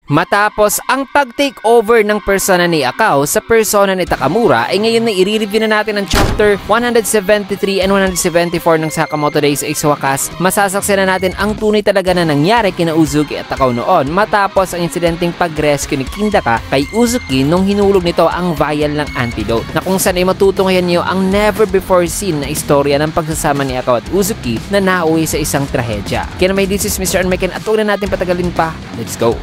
Matapos ang pag-take over ng persona ni Akao sa persona ni Takamura, ay ngayon na i-review na natin ang chapter 173 and 174 ng Sakamoto Days. Ay sa wakas, masasaksihan na natin ang tunay talaga na nangyari kina Uzuki at Akao noon matapos ang insidenteng pag-rescue ni Kindaka kay Uzuki nung hinulog nito ang vial ng antidote, na kung saan ay matutunghayan niyo ang never before seen na istorya ng pagsasama ni Akao at Uzuki na nauwi sa isang trahedya. Kaya naman, this is Mr. Unmaken at huwag na natin patagalin pa. Let's go!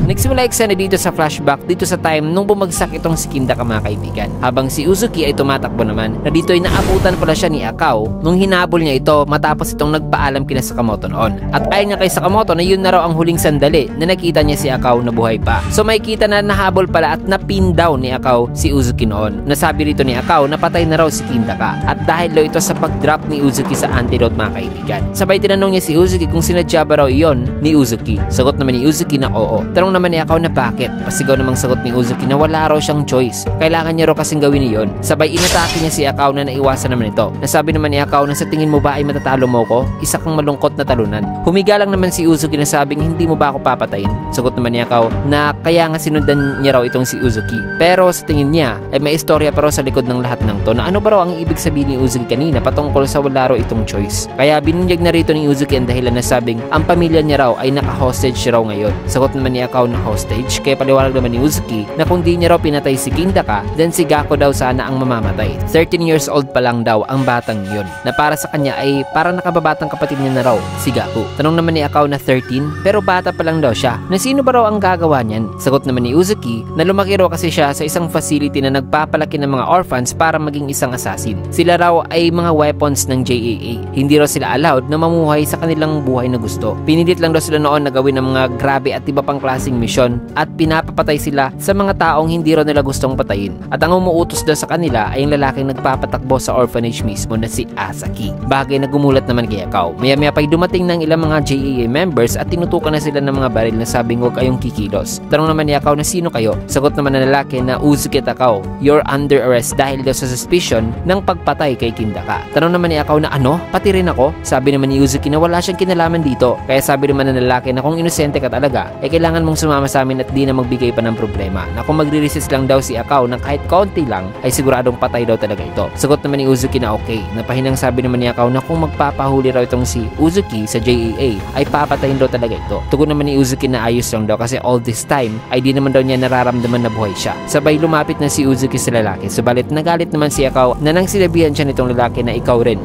Nagsimula eksena dito sa flashback dito sa time nung bumagsak itong si Kindaka, mga kaibigan. Habang si Uzuki ay tumatakbo naman, na dito ay naabutan pala siya ni Akao nung hinabol niya ito matapos itong nagpaalam kina Sakamoto noon. At ayon nga kay Sakamoto na yun na raw ang huling sandali na nakita niya si Akao na buhay pa. So may kita na nahabol pala at napin down ni Akao si Uzuki noon. Nasabi rito ni Akao na patay na raw si Kindaka, at dahil daw ito sa pag-drop ni Uzuki sa antidote, mga kaibigan. Sabay tinanong niya si Uzuki kung sinadya ba raw iyon ni Uzuki. Sagot naman ni Uzuki na oo. Tanong naman ni Akao na bakit. Pasigaw namang sagot ni Uzuki na wala raw siyang choice, kailangan niya raw kasing gawin iyon. Sabay inatake niya si Akao na naiwasan naman ito. Nasabi naman ni Akao na sa tingin mo ba ay matatalo mo ko? Isa kang malungkot na talunan. Humiga lang naman si Uzuki na sabing hindi mo ba ako papatayin? Sagot naman ni Akao na kaya nga sinundan niya raw itong si Uzuki. Pero sa tingin niya ay may istorya pa raw sa likod ng lahat ng to, na ano ba raw ang ibig sabihin ni Uzuki kanina patungkol sa wala raw itong choice. Kaya binunyag na rito ni Uzuki ang dahilan na sabing ang pamilya niya raw ay naka-hostage raw ngayon. Sagot naman ni Akao na hostage, kaya paliwanag naman ni Uzuki na kung di niya raw pinatay si Kindaka, then si Gakko daw sana ang mamamatay. 13 years old pa lang daw ang batang yun, na para sa kanya ay parang nakababatang kapatid niya na raw si Gakko. Tanong naman ni Akao na 13, pero bata pa lang daw siya, na sino ba raw ang gagawa niyan? Sagot naman ni Uzuki na lumaki raw kasi siya sa isang facility na nagpapalaki ng mga orphans para maging isang assassin. Sila raw ay mga weapons ng JAA. Hindi raw sila allowed na mamuhay sa kanilang buhay na gusto. Pinilit lang daw sila noon na gawin ng mga grabe at iba pang klaseng misyon, at pinapapatay sila sa mga taong hindi raw nila gustong patayin. At ang umuutos daw sa kanila ay ang lalaking nagpapatakbo sa orphanage mismo na si Asaki. Bagay na gumulat naman kay Akao. Maya-maya pa'y dumating ng ilang mga JAA members at tinutukan na sila ng mga baril na sabing huwag kayong kikilos. Tanong naman ni Akao na sino kayo? Sagot naman ng lalaki na Uzuki at Akao, you're under arrest dahil daw sa suspicion ng pagpatay kay Kindaka. Tanong naman ni Akao na ano? Pati rin ako? Sabi naman ni Uzuki na wala siyang kinalaman dito. Kaya sabi naman ng lalaki na kung inosente ka talaga, ay kailangan mong sumama sa amin at di na magbigay pa ng problema, na kung magre-resist lang daw si Akao ng kahit konti lang ay siguradong patay daw talaga ito. Sagot naman ni Uzuki na okay. Napahinang sabi naman ni Akao na kung magpapahuli raw itong si Uzuki sa JAA ay papatayin daw talaga ito. Tugon naman ni Uzuki na ayos lang daw kasi all this time ay di naman daw niya nararamdaman na buhay siya. Sabay lumapit na si Uzuki sa lalaki, subalit nagalit naman si Akao na nang sinabihan siya nitong lalaki na ikaw rin,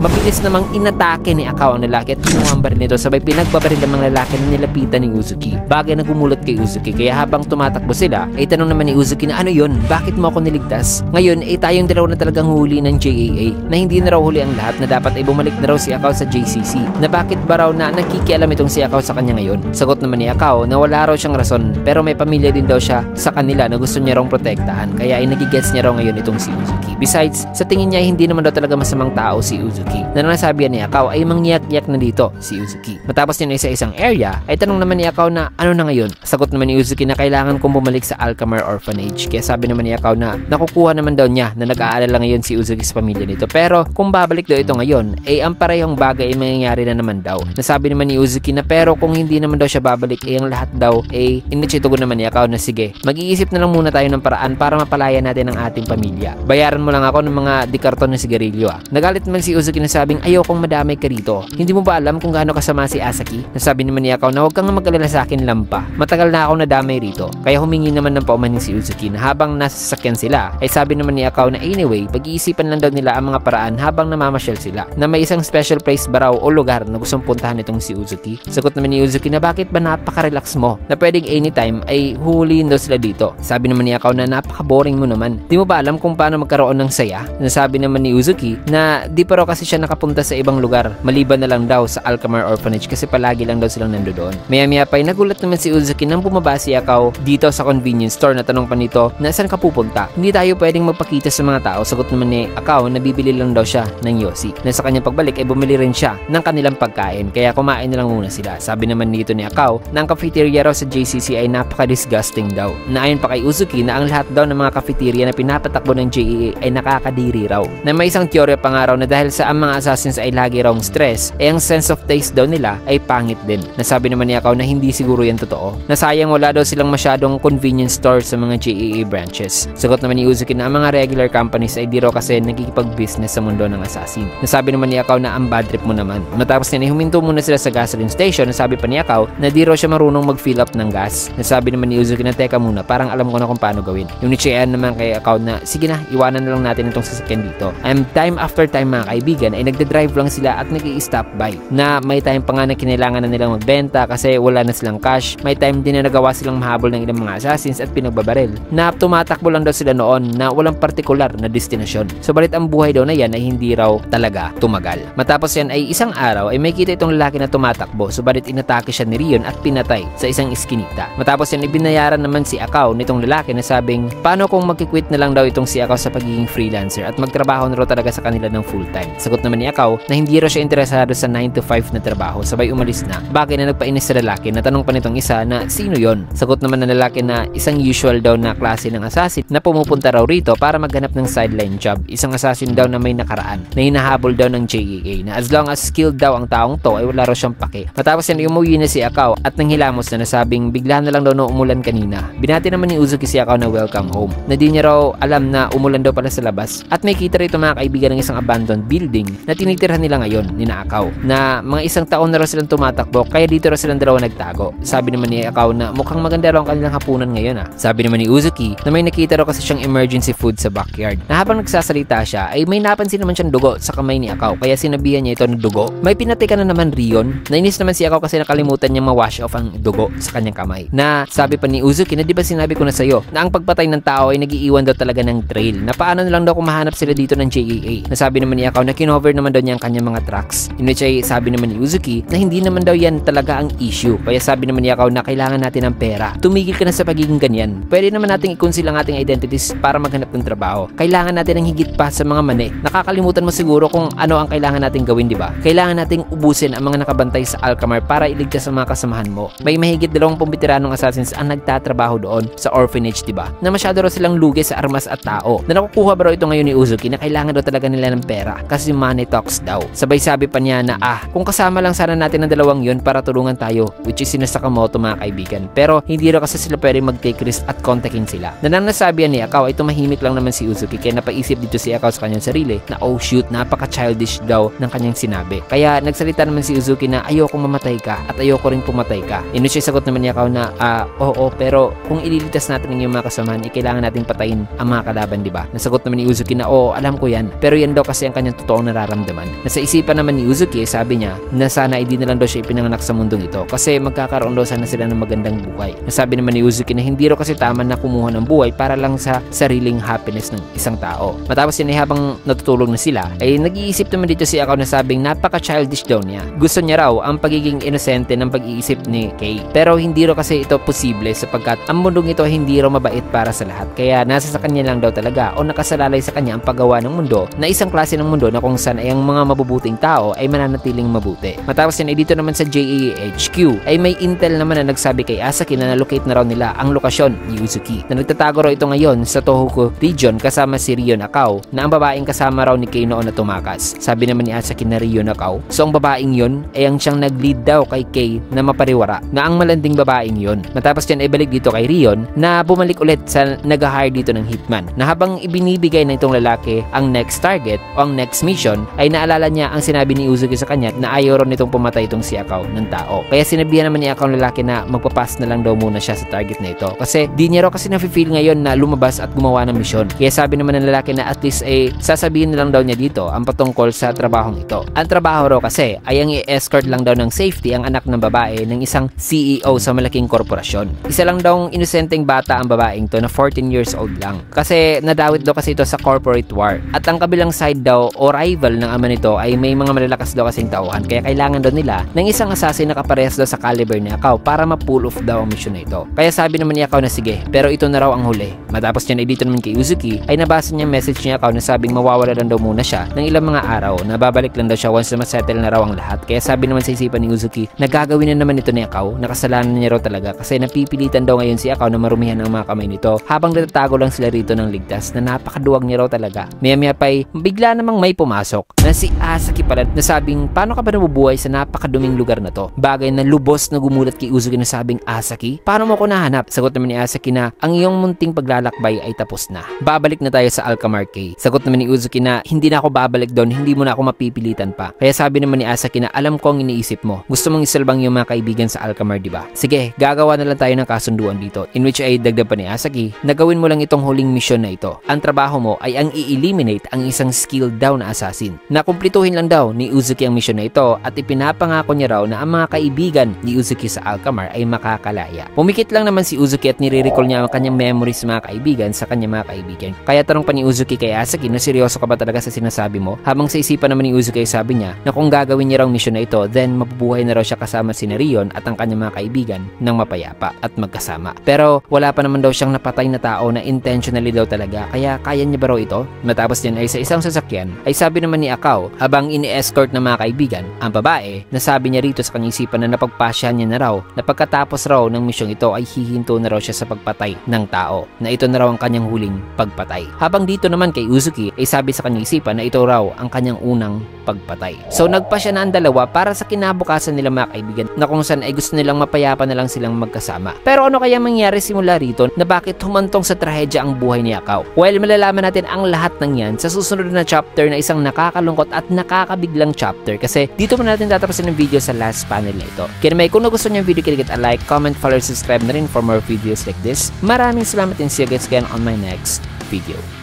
mabilis namang inatake ni Akao ang lalaki at kinuha ang baril nito. Sabay pinagbabaril ng mga lalaki na nilapitan ni Uzuki. Bagay na gumulat kay Uzuki, kaya habang tumatakbo sila ay tanong naman ni Uzuki na ano yun? Bakit mo ako niligtas? Ngayon ay tayong dalawa na talagang huli ng JAA, na hindi na raw huli ang lahat, na dapat ay bumalik na raw si Akao sa JCC, na bakit ba raw na nakikialam itong si Akao sa kanya ngayon? Sagot naman ni Akao na wala raw siyang rason, pero may pamilya din daw siya sa kanila na gusto niya raw protektahan, kaya ay nagigets niya raw ngayon itong si Uzuki. Besides, sa tingin niya hindi naman daw talaga masamang tao si Uzuki, na nasabihan ni Akao ay mangyak-yak na dito si Uzuki. Matapos niya na isa-isang area, ay tanong naman ni Akao na ano na ngayon? Sagot naman ni Uzuki na kailangan kong bumalik sa Alkamar Orphanage, kaya sabi naman ni Akao na nakukuha naman daw niya na nag-aalala ngayon si Uzuki sa pamilya nito, pero kung babalik daw ito ngayon ay ang parehong bagay ay mangyayari na naman daw. Nasabi naman ni Uzuki na pero kung hindi naman daw siya babalik ay ang lahat daw ay initsitugon naman ni Akao na sige, mag-iisip na lang muna tayo ng paraan para mapalaya natin ang ating pamilya. Bayaran mo lang ako ng mga dikarton na sigarilyo. Nagalit naman si Uzuki na sabing ayokong madamay ka rito. Hindi mo ba alam kung gaano kasama si Asaki? Nasabi naman ni Akao na huwag kang mag-alala sa akin lampa. Matagal na ako nadamay rito. Kaya humingi naman ng paumanhin si Uzuki na habang nasa sasakyan sila ay sabi naman ni Akao na anyway, pag-iisipan lang daw nila ang mga paraan habang namamasyal sila, na may isang special place ba raw o lugar na gustong puntahan itong si Uzuki. Sagot naman ni Uzuki na bakit ba napaka-relax mo, na pwedeng anytime ay huhulihin daw sila dito. Sabi naman ni Akao na napaka-boring mo naman. Di mo ba alam kung paano magkaroon ng saya? Nasabi naman ni Uzuki na di pa raw kasi siya nakapunta sa ibang lugar maliban na lang daw sa Alkamar Orphanage kasi palagi lang daw silang nandoon. Maya-maya pa ay nagulat naman si Uzuki nang bumaba si Akao dito sa convenience store, na tanong pa nito na saan ka pupunta? Hindi tayo pwedeng magpakita sa mga tao. Sagot naman ni Akao na bibili lang daw siya ng yosi, na sa kanyang pagbalik ay bumili rin siya ng kanilang pagkain, kaya kumain na lang muna sila. Sabi naman dito ni Akao na ang cafeteria raw sa JCC ay napaka-disgusting daw, na ayon pa kay Uzuki na ang lahat daw ng mga cafeteria na pinapatakbo ng JAA ay nakakadiri raw. Na may isang teorya pa nga raw na dahil sa ang mga assassins ay lagi raw stress, ang sense of taste daw nila ay pangit din. Nasabi naman ni Akao na hindi siguro yan totoo. Na sayang wala daw silang masyadong convenience stores sa mga JAA branches. Sagot naman ni Uzuki na ang mga regular companies ay di raw kasi nagkikipag-business sa mundo ng assassin. Nasabi naman ni Akao na ang bad trip mo naman. Matapos niya huminto muna sila sa gasoline station. Nasabi pa ni Akao na di raw siya marunong mag-fill up ng gas. Nasabi naman ni Uzuki na teka muna, parang alam ko na kung paano gawin. Yung nichean naman kay Akao na sige na, iwanan na lang natin itong sasakyan dito. Time after time mga kaibigan ay nagde-drive lang sila at nag-i-stop by. Na may time pa nga na kinailangan na nilang magbenta kasi wala na silang cash. May time din na nagawa silang mahabol ng ilang mga assassins at pinagbabaril. Na tumatakbo lang daw sila noon na walang partikular na destinasyon. Subalit ang buhay daw na yan ay hindi raw talaga tumagal. Matapos yan ay isang araw ay may kita itong lalaki na tumatakbo. Subalit inatake siya ni Rion at pinatay sa isang iskinita. Matapos yan ibinayaran naman si Akao nitong lalaki na sabing paano kung magkikwit na lang daw itong si Akao sa pagiging freelancer at magtrabaho na raw talaga sa kanila ng full time. Sagot naman ni Akao na hindi raw siya interesado sa 9 to 5 na trabaho, sabay umalis na. Bagay na nagpainis sa lalaki na tanong pa nitong isa na sino yon. Sagot naman ng lalaki na isang usual daw na klase ng assassin na pumupunta raw rito para maghanap ng sideline job. Isang assassin daw na may nakaraan na hinahabol daw ng JAA na as long as skilled daw ang taong to ay wala raw siyang pake. Matapos yan umuwi na si Akao at nang hilamos na nasabing bigla na lang daw na umulan kanina. Binati naman ni Uzuki si Akao na welcome home. Na di niya raw alam na umulan daw pala sa labas at may kita rito mga kaibigan ng isang abandoned building na tinitirhan nila ngayon ni Akao na mga isang taon na raw silang tumatakbo kaya dito raw silang dalawa nagtago. Sabi naman ni Akao na mukhang maganda raw ang kanilang hapunan ngayon Sabi naman ni Uzuki na may nakita raw kasi siyang emergency food sa backyard na habang nagsasalita siya ay may napansin naman siyang dugo sa kamay ni Akao kaya sinabihan niya ito ng dugo. May pinatay ka na naman Rion. Nainis naman si Akao kasi nakalimutan niyang ma-wash off ang dugo sa kanyang kamay. Na sabi pa ni Uzuki na di ba sinabi ko na sa'yo na ang pagpatay ng tao ay nagiiwan daw talaga ng trail na paano na lang daw kung mahanap sila dito ng JAA. Nasabi naman ni Akao na kinover naman daw niya ang kanyang mga tracks. In which ay sabi naman ni Uzuki na hindi naman daw yan talaga ang issue. Kaya sabi naman ni Akao na kailangan natin ng pera. Tumigil ka na sa pagiging ganyan. Pwede naman nating i-conceal ang ating identities para maghanap ng trabaho. Kailangan natin ng higit pa sa mga mani. Nakakalimutan mo siguro kung ano ang kailangan nating gawin, di ba? Kailangan nating ubusin ang mga nakabantay sa Alcamar para iligtas ang mga kasamahan mo. May mahigit 20 veteranong assassins ang nagtatrabaho doon sa orphanage, di ba? Na masyado raw silang lugi sa armas at tao. Na nakukuha ba raw ito ngayon ni Uzuki na kailangan daw talaga nila ng pera kasi money talks daw. Sabay sabi pa niya na kung kasama lang sana natin ang dalawang yun para tulungan tayo, which is sina Sakamoto mga kaibigan. Pero hindi raw kasi sila pwede mag-take risk at kontakin sila. Na nang nasabihan ni Akao ay tumahimik lang naman si Uzuki kaya napaisip dito si Akao sa kanyang sarili na oh shoot, napaka-childish daw ng kanyang sinabi. Kaya nagsalita naman si Uzuki na ayoko mamatay ka at ayoko rin pumatay ka. Siya sagot naman ni Akao na oo, pero kung ililigtas natin ang iyong mga kasamahan, kailangan nating patayin ang mga kalaban, di ba? Nasagot naman ni Uzuki na oo, alam ko yan, pero yan daw kasi ang kanyang totoong nararamdaman. Nasa isipan naman ni Uzuki, sabi niya na sana hindi na lang daw siya ipinanganak sa mundong ito kasi magkakaroon daw sana sila ng magandang buhay. Nasabi naman ni Uzuki na hindi raw kasi tama na kumuha ng buhay para lang sa sariling happiness ng isang tao. Matapos yan ay habang natutulog na sila, ay nag-iisip naman dito si Akao na sabing napaka-childish daw niya. Gusto niya raw ang pagiging inosente ng pag-iisip ni Kay. Pero hindi raw kasi ito posible sapagkat ang mundong ito hindi raw mabait para sa lahat. Kaya nasa sa kanya lang daw talaga o nakasalalay sa kanya ang paggawa ng mundo na isang klase ng mundo na kung saan ay ang mga mabubuting tao ay mananatiling mabuti. Matapos yan ay dito naman sa JAA HQ ay may intel naman na nagsabi kay Asaki na na-locate na raw nila ang lokasyon ni Uzuki. Na nagtatago raw ito ngayon sa Tohoku region kasama si Rion Akao na ang babaeng kasama raw ni Kay noon na tumakas. Sabi naman ni Asaki na Rion Akao, so ang babaeng yon ay ang siyang nag-lead daw kay Kay na mapariwara na ang malanding babaeng yon. Matapos yan ay balik dito kay Rion na bumalik ulit sa nag-hire dito ng hitman na habang ibinibigay na itong lalaki ang next target o ang next mission ay naalala niya ang sinabi ni Uzuki sa kanya na ayaw ron nitong pumatay itong si Akao ng tao. Kaya sinabihan naman ni Akao ng lalaki na magpapas na lang daw muna siya sa target na ito kasi di niya raw kasi na-feel ngayon na lumabas at gumawa ng misyon. Kaya sabi naman ng lalaki na at least ay sasabihin na lang daw niya dito ang patungkol sa trabahong ito. Ang trabaho raw kasi ay ang i-escort lang daw ng safety ang anak ng babae ng isang CEO sa malaking korporasyon. Isa lang daw inosenteng bata ang babaeng to na 14 years old lang. Kasi nadawit daw kasi ito sa corporate war. At ang kabilang side daw o rival ng ama nito ay may mga malalakas daw kasing tauhan. Kaya kailangan daw nila ng isang assassin na kaparehas daw sa caliber ni Akao para ma-pull off daw ang mission na ito. Kaya sabi naman ni Akao na sige, pero ito na raw ang huli. Matapos niya na dito naman kay Uzuki ay nabasa niya message niya Akao na sabing mawawala lang daw muna siya ng ilang mga araw na babalik lang daw siya once na masettle na raw ang lahat. Kaya sabi naman sa isipan ni Uzuki na gagawin na naman ito ni Akao, nakasalanan niya raw talaga kasi napipilitan daw ngayon si Akao na marumihan ang mga kamay nito habang natatago lang sila rito ng ligtas na napakaduwag niya raw talaga. Maya-maya pa'y bigla namang may pumasok na si Asaki pala, na sabing, paano ka ba nabubuhay sa napakaduming lugar na to? Bagay na lubos na gumulat kay Uzuki na sabing, Asaki, paano mo ko nahanap? Sagot naman ni Asaki na ang iyong munting paglalakbay ay tapos na. Babalik na tayo sa Alcamar Cave. Sagot naman ni Uzuki na hindi na ako babalik doon, hindi mo na ako mapipilitan pa. Kaya sabi naman ni Asaki na alam ko ang iniisip mo. Gusto mong isalbang yung mga kaibigan sa Alcamar, di ba? Sige, gagawa na lang tayo ng kasunduan dito. In which ay dagdag pa ni Asaki na gawin mo lang itong huling misyon na ito. Ang trabaho mo ay ang i-eliminate ang isang skilled down na assassin. Nakumplituhin lang daw ni Uzuki ang misyon na ito at ipinapangako niya raw na ang mga kaibigan ni Uzuki sa Alcamar ay makakalaya. Pumikit lang naman si Uzuki at nire-recall niya ang kanyang memories sa mga kaibigan sa kanyang mga kaibigan. Kaya tanong pa ni Uzuki kay Asaki na seryoso ka ba talaga sa sinasabi mo? Habang sa isipan naman ni Uzuki ay sabi niya na kung gagawin niya raw misyon na ito, then mabubuhay na raw siya kasama si Rion at ang kanyang mga kaibigan ng mapayapa at magkasama. Pero wala pa naman daw siyang napatay na tao na intentionally daw talaga, kaya kaya niya ba raw ito? Matapos din ay sa isang sasakyan ay sabi naman ni Akao habang ini-escort ng mga kaibigan ang babae, na sabi niya rito sa kanyang isipan na napagpasya niya na raw na pagkatapos raw ng misyong ito ay hihinto na raw siya sa pagpatay ng tao, na ito na raw ang kanyang huling pagpatay. Habang dito naman kay Uzuki ay sabi sa kanyang isipan na ito raw ang kanyang unang pagpatay. So nagpa siya na ang dalawa para sa kinabukasan nila mga kaibigan, na kung saan ay gusto nilang mapayapa na lang silang magkasama. Pero ano kaya mangyari simula rito na bakit humantong sa trahedya ang buhay ni Akao? Well, malalaman natin ang lahat ng yan sa susunod na chapter na isang nakakalungkot at nakakabiglang chapter, kasi dito muna natin tatapusin ng video sa last panel na ito. Kaya naman kung nagustuhan niyo yung video, click a like, comment, follow, subscribe na rin for more videos like this. Maraming salamat and see you guys again on my next video.